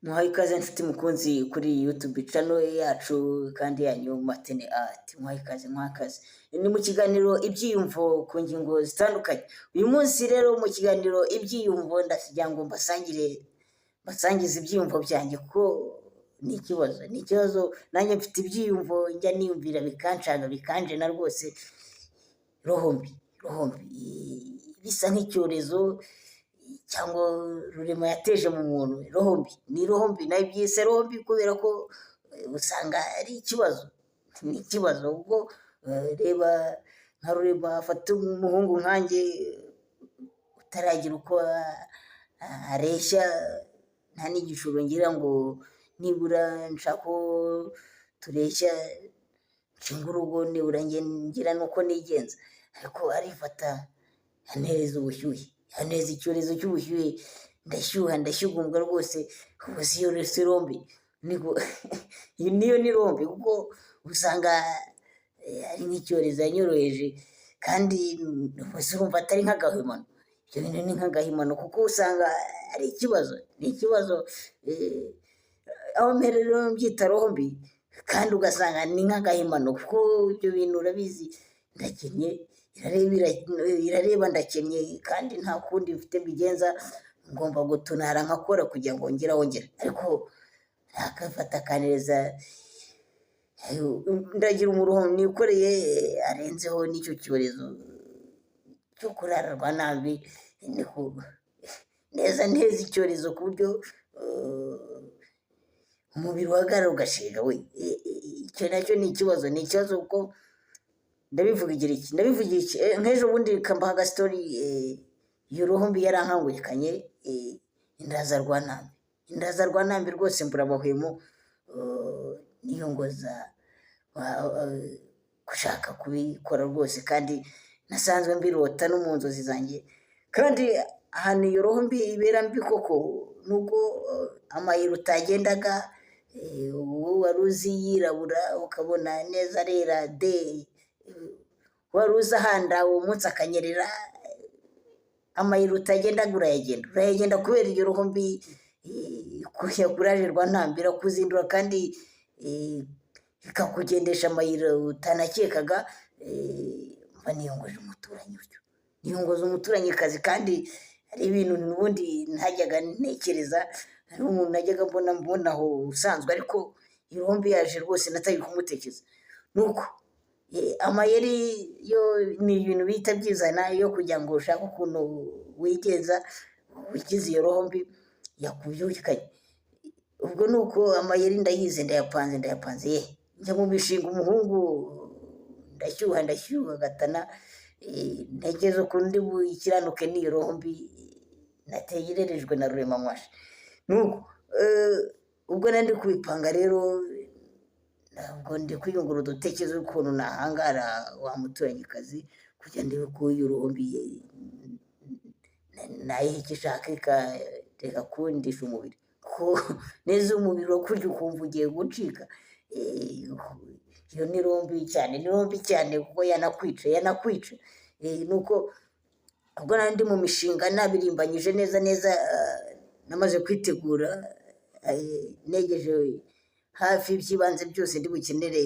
Muhaye ikaze nshuti mukunzi kuri YouTube channel yacu kandi yanyu Matene Art. Muhaye ikaze. Ni mu kiganiro ibyiyumvo ku ngingo zitandukanye. Uyu munsi rero mu kiganiro ibyiyumvo ndasigira ngo basangize ibyiyumvo byanjye ko ni ikibazo nanjye mfite ibyiyumvo njya niyumvira bikancanga bikanje na rwose rohombi bisa nk'icyorezo cyangwa rurema yateje mu muntu ni rohombi nabyise rohombi kubera ko usanga ari ikibazo ubwo reba nka rurema afata umuhungu nkanjye utaragira uko areshya nta n'igishoro ngira ngo nibura nshaka ko tureshya nshinga urugo nibura ngira nuko nigenza, ariko arifata yantereza ubushyuhe, yantereza icyorezo cy'ubushyuhe, ndashyugumbwa rwose. ubu si yo resi rombi niyo ni rombi kuko usanga ari nk'icyorezo yanyoroheje kandi urumva atari nk'agahimano. Ibyo bintu ni nk'agahimano kuko usanga ari ikibazo aho mperero mbyita rombi kandi ugasanga ni nk'agahimano kuko ibyo bintu urabizi ndakennye, irareba ndakennye kandi nta kundi mfite mbigenza, ngomba gutunara nkakora kugira ngo ngere aho ngera, ariko akafata akaneza ndagira umuruho nikoreye arenzeho n'icyo cyorezo cyo kurararwa nabi neza icyorezo ku buryo umubiri uhagarara ugashiga we. Icyo nacyo ni ikibazo kuko ndabivugira iki nk'ejo bundi kambaha agasitori iyo rohombi yarankangurikanye indaza rwanambi rwose mbura amahwemo niyongoza gushaka kubikora rwose kandi nasanzwe mbirota no mu nzozi zanjye, kandi ahantu iyo rohombi ibera mbi koko nubwo amayira utagendaga wowe wari uzi yirabura ukabona neza arera de wari uzi ahanda uwo munsi akanyerera, amayira utagendaga urayagenda kubera iyo rohombi yakuraje ntambira kuzindura kandi ikakugendesha amayira utanakekaga. Mba niyongoza umuturanyi kazi kandi hari ibintu n'ubundi ntajyaga ntekereza, hari umuntu najyaga mbona aho usanzwe, ariko iyo rohombi yaje rwose natari kumutekereza. Nuko amayeri yo ni ibintu bihita byizana yo kugira ngo ushake ukuntu wigenza wigize iyo rohombi yakubyukanye. Ubwo ni uko amayeri ndayize ndayapanze njya mu mishinga umuhungu ndashyuha gatana ntekereza ukuntu ndi bukiranuke n'iyo rohombi nategererejwe na rurema mwashe. Nuko ubwo nari kubipanga rero ntabwo ndi kwiyungura udutekerezo ukuntu nahangara wa muturanyikazi kugira ndebe ko iyo rohombi nayiha icyo ishaka ikareka kundisha umubiri ko neza umubiri wakurya ukumva ugiye gucika. Iyo ni rombi cyane kuko yanakwica. Nuko ubwo nari ndi mu mishinga nabirimbanyije neza namaze kwitegura negeje hafi iby'ibanze byose ndi bukenere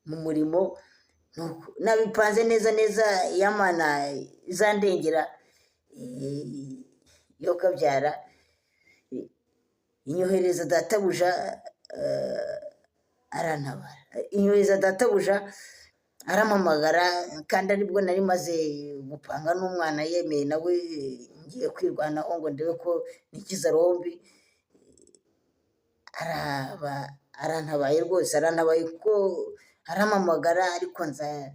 mu murimo, nabipanze neza yamana izandengera yo kabyara inyohereza databuja arampamagara kandi aribwo nari maze gupanga n'umwana yemeye nawe ngiye kwirwanaho ngo ndebe ko nikiza rohombi. Arantabaye rwose kuko arampamagara, ariko nza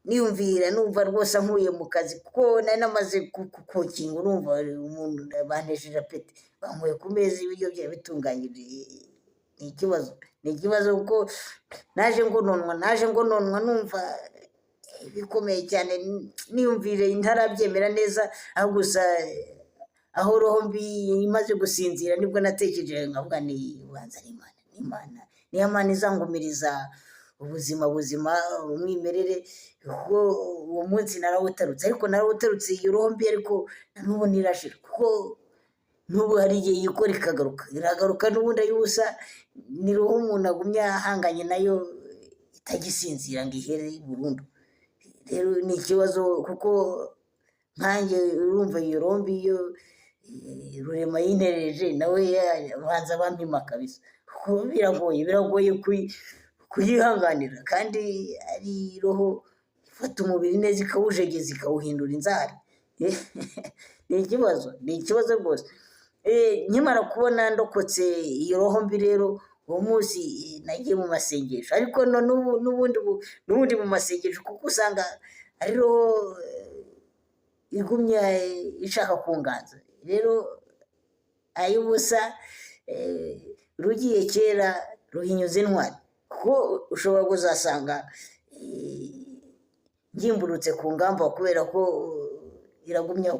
niyumvira numva rwose ankuye mu kazi kuko nari namaze kukinga, urumva umuntu bantesheje apeti bankuye ku meza ibiryo byari bitunganyije. Ni ikibazo kuko naje ngononwa numva bikomeye cyane, niyumvire ntarabyemera neza, aho gusa aho rohombi imaze gusinzira nibwo natekereje nkavuga ni ubanza ni Imana izangumiriza ubuzima umwimerere, kuko uwo munsi narawutarutse, ariko narawutarutse iyo roho mbi, ariko na n'ubu ntirashira, kuko n'ubu hari igihe yikora ikagaruka, iragaruka n'ubundi ari ubusa. Ni roho umuntu agumye ahanganye nayo, itagisinzira ngo ihere burundu. Rero ni ikibazo, kuko nkanjye urumva iyo roho mbi iyo Rurema yintereje nawe banza bampima kabisa, kuko biragoye kuyihanganira, kandi ari roho ifata umubiri neza ikawujegeza ikawuhindura inzara. ni ikibazo rwose. Nkimara kubona ndokotse iyo roho mbi rero, uwo munsi nagiye mu masengesho, ariko n'ubundi mu masengesho, kuko usanga ari roho igumya ishaka kunganza. Rero ay'ubusa rugiye kera ruhinyuza intwari, kuko ushobora kuzasanga ngimburutse ku ngamba, kubera ko iragumya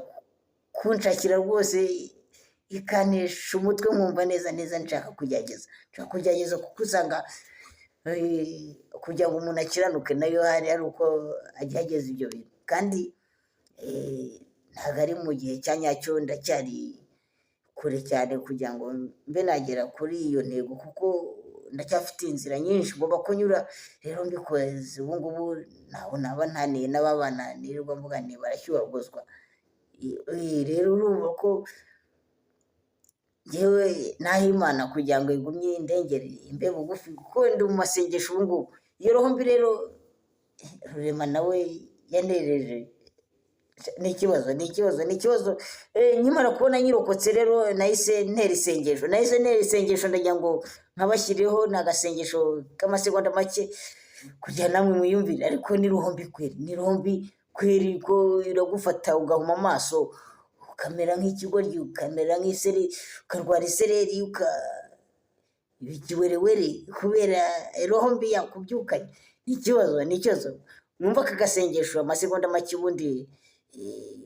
kunshakira rwose, ikanesha umutwe nkumva neza nshaka kugerageza, kuko usanga kugira ngo umuntu akiranuke nayo hari uko agerageza ibyo bintu, kandi ntabwo ari mu gihe cya nyacyo, ndacyari kure cyane kugira ngo mbe nagera kuri iyo ntego, kuko ndacyafite inzira nyinshi ngomba kunyura. Rero mbikoze ubu ngubu ntaho naba ntaniye n'ababana, nirirwa mvuga nti barashyuhaguzwa. Rero urumva ko njyewe naho Imana kugira ngo igumye indengere imbe bugufi, kuko ndi mu masengesho ubu ngubu. Iyo roho mbi rero Rurema nawe yanereje, ni ikibazo. Nkimara kubona nyirokotse rero nahise ntera isengesho, ndagira ngo nkabashyireho ni agasengesho k'amasegonda make kugira namwe mwiyumvire. Ariko ni roho mbi kweri, ko iragufata ugahuma amaso, ukamera nk'ikigoryi, ukamera nk'iseri, ukarwara isereri, ikiwerewere, kubera roho mbi yakubyukanye. Ni ikibazo. Mwumva aka gasengesho amasegonda make, ubundi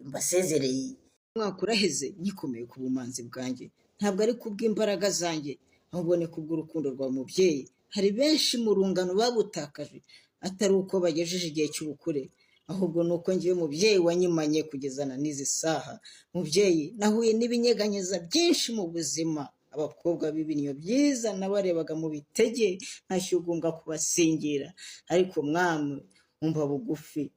mbasezereye. Umwaka uraheze ngikomeye ku bumanzi bwanjye, ntabwo ari kubw'imbaraga zanjye, ahubwo ni kubw'urukundo rwa mubyeyi. Hari benshi mu rungano babutakaje, atari uko bagejeje igihe cy'ubukure, ahubwo ni uko ngiye mubyeyi wanyimanye kugezana n'izi saha. Mubyeyi, nahuye n'ibinyeganyeza byinshi mu buzima, abakobwa b'ibinyo byiza nabarebaga mu bitege ntashyugunga kubasingira, ariko mwami umva bugufi.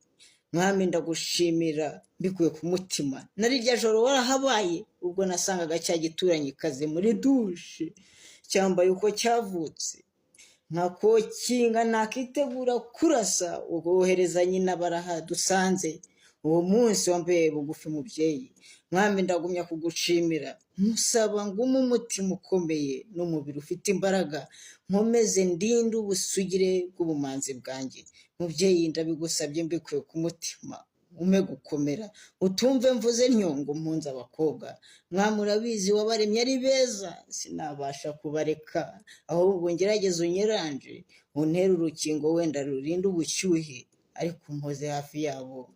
Mwami ndagushimira mbikuye ku mutima, nari rya joro warahabaye, ubwo nasangaga cya gituranyi kaze muri dushe, cyambaye uko cyavutse, nkakokinga nakitegura kurasa, ubwo wohereza nyina barahadusanze. Uwo munsi wambaye bugufi mubyeyi. Mwami ndagumya kugushimira, musaba ngume umutima ukomeye n'umubiri ufite imbaraga, nkomeze ndinde ubusugire bw'ubumanzi bwanjye. Mubyeyi ndabigusabye mbikuye ku mutima, ume gukomera, utumve mvuze nyongo mpunze abakobwa. Mwami urabizi wabaremye ari beza, sinabasha kubareka, ahubwo ngerageza unyeranje, untere urukingo wenda rurinda ubushyuhe, ariko umpoze hafi yabo.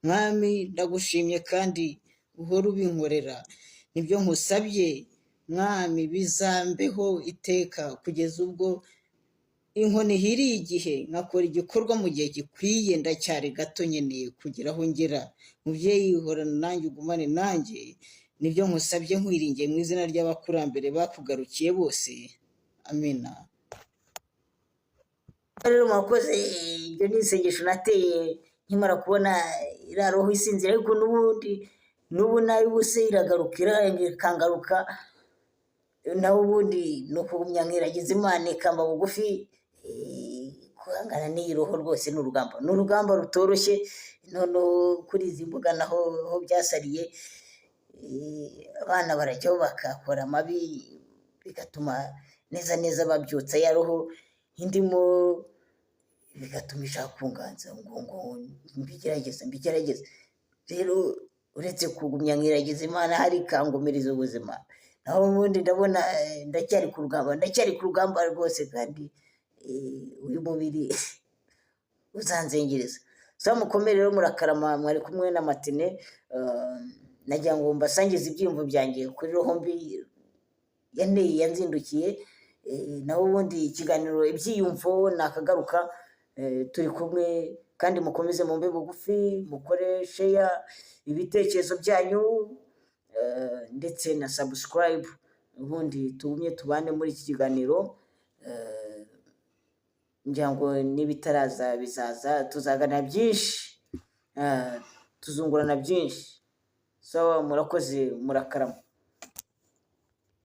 Mwami ndagushimye kandi uhora ubinkorera, nibyo nkusabye. Mwami bizambeho iteka, kugeza ubwo inkoni ihiriye igihe, nkakora igikorwa mu gihe gikwiye. Ndacyari gato nkeneye kugira aho ngera. Mubyeyi uhorana nanjye, ugumane nanjye, nibyo nkusabye nkwiringiye mu izina ry'abakurambere bakugarukiye bose, amina. Rero mwakoze, ibyo ni isengesho nateye nkimara kubona iriya roho isinzira, ariko n'ubu nayo ubuse iragaruka, ikangaruka. nawe ubundi ni ukugumya nkiragiza Imana ikamba bugufi. Guhangana n'iyi roho rwose ni urugamba rutoroshye. Noneho kuri izi mbuga naho byasariye, abana barajyaho bakakora amabi, bigatuma neza babyutsa ya roho indimo, bigatuma ishaka kunganza ngo mbigerageze. Rero uretse kugumya nkiragiza Imana, hari ikangumiriza ubuzima, naho ubundi ndabona ndacyari ku rugamba rwose, kandi uyu mubiri uzanzengereza. Mukomere rero, murakarama. Mwari kumwe na Matine. Nagira ngo mbasangize ibyiyumvo byanjye kuri roho mbi yanzindukiye. Naho ubundi ikiganiro ibyiyumvo nakagaruka turi kumwe kandi mukomeze mumbe bugufi, mukore sheya ibitekerezo byanyu ndetse na subscribe, ubundi tugumye tubane muri iki kiganiro. Ngira ngo n'ibitaraza bizaza, tuzagana byinshi, tuzungurana byinshi. Sawa, murakoze, murakarama.